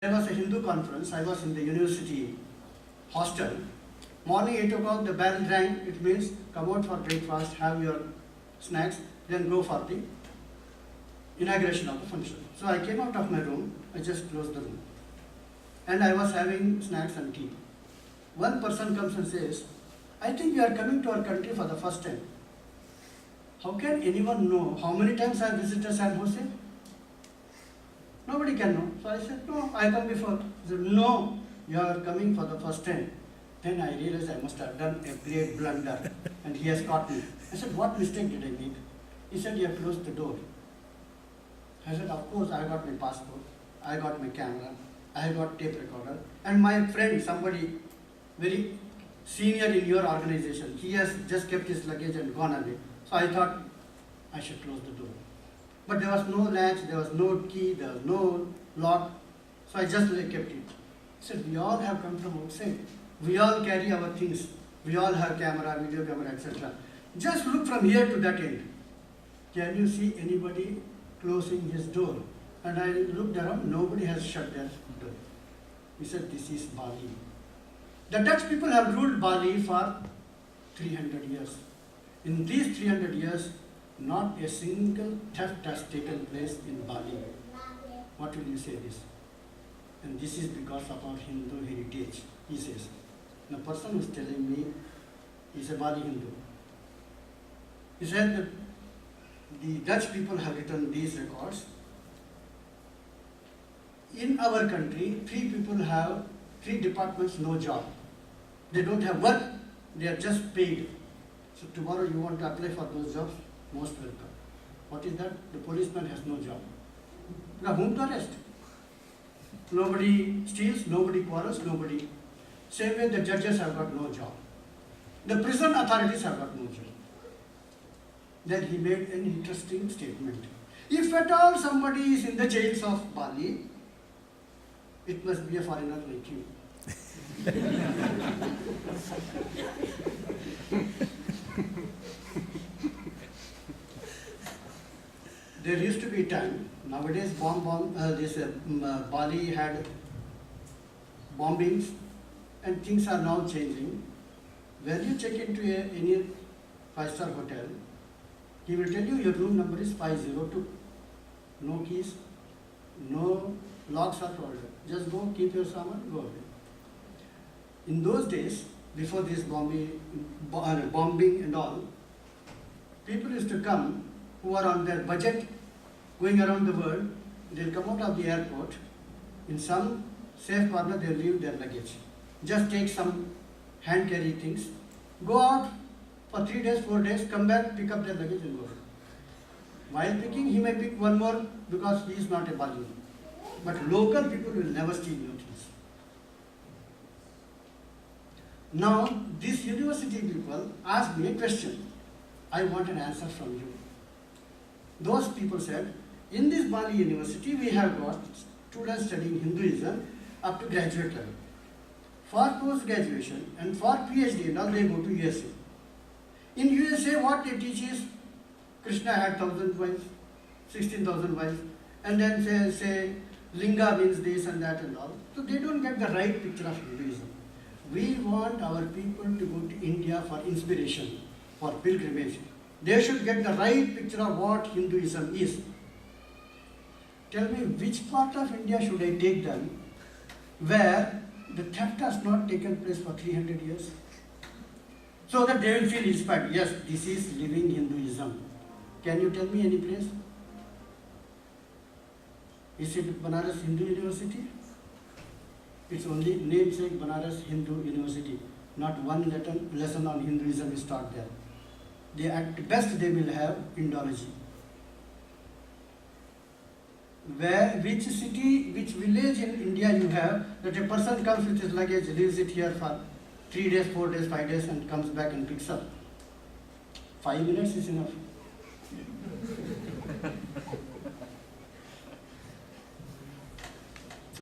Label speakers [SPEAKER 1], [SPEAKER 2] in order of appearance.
[SPEAKER 1] There was a Hindu conference. I was in the university hostel. Morning 8 o'clock, the bell rang. It means come out for breakfast, have your snacks, then go for the inauguration of the function. So I came out of my room. I just closed the room. And I was having snacks and tea. One person comes and says, I think you are coming to our country for the first time. How can anyone know how many times I visited San Jose? Nobody can know. So I said, no, I come before. He said, no, you are coming for the first time. Then I realized I must have done a great blunder and he has caught me. I said, what mistake did I make? He said, you have closed the door. I said, of course, I got my passport, I got my camera, I got tape recorder, and my friend, somebody very senior in your organization, he has just kept his luggage and gone away. So I thought I should close the door. But there was no latch, there was no key, there was no lock, so I just kept it. He said, we all have come from outside. We all carry our things. We all have camera, video camera, etc. Just look from here to that end. Can you see anybody closing his door? And I looked around, nobody has shut their door. He said, this is Bali. The Dutch people have ruled Bali for 300 years. In these 300 years, not a single theft has taken place in Bali. What will you say this? And this is because of our Hindu heritage, he says. The person who is telling me is a Bali Hindu. He said that the Dutch people have written these records. In our country, three departments, no job. They don't have work, they are just paid. So tomorrow you want to apply for those jobs, most welcome. What is that? The policeman has no job. Now whom to arrest? Nobody steals, nobody quarrels, nobody. Same way the judges have got no job. The prison authorities have got no job. Then he made an interesting statement. If at all somebody is in the jails of Bali, it must be a foreigner like you. There used to be a time, nowadays Bali had bombings and things are now changing. When you check into any 5-star hotel, he will tell you your room number is 502. No keys, no locks are provided. Just go, keep your saman, go away. In those days, before this bombing and all, people used to come who are on their budget, going around the world. They'll come out of the airport, in some safe corner they'll leave their luggage. Just take some hand carry things, go out for 3 days, 4 days, come back, pick up their luggage and go. While picking, he may pick one more because he is not a Bali. But local people will never steal your things. Now, these university people asked me a question. I want an answer from you. Those people said, in this Bali University, we have got students studying Hinduism up to graduate level. For post-graduation and for PhD and all, they go to USA. In USA, what they teach is Krishna had 1,000 wives, 16,000 wives, and then say Linga means this and that and all. So they don't get the right picture of Hinduism. We want our people to go to India for inspiration, for pilgrimage. They should get the right picture of what Hinduism is. Tell me, which part of India should I take them where the theft has not taken place for 300 years? So that they will feel inspired. Yes, this is living Hinduism. Can you tell me any place? Is it Banaras Hindu University? It's only namesake Banaras Hindu University. Not one lesson on Hinduism is taught there. They, at best, they will have Indology. Which city, which village in India you have that a person comes with his luggage, leaves it here for 3 days, 4 days, 5 days and comes back and picks up. 5 minutes is enough.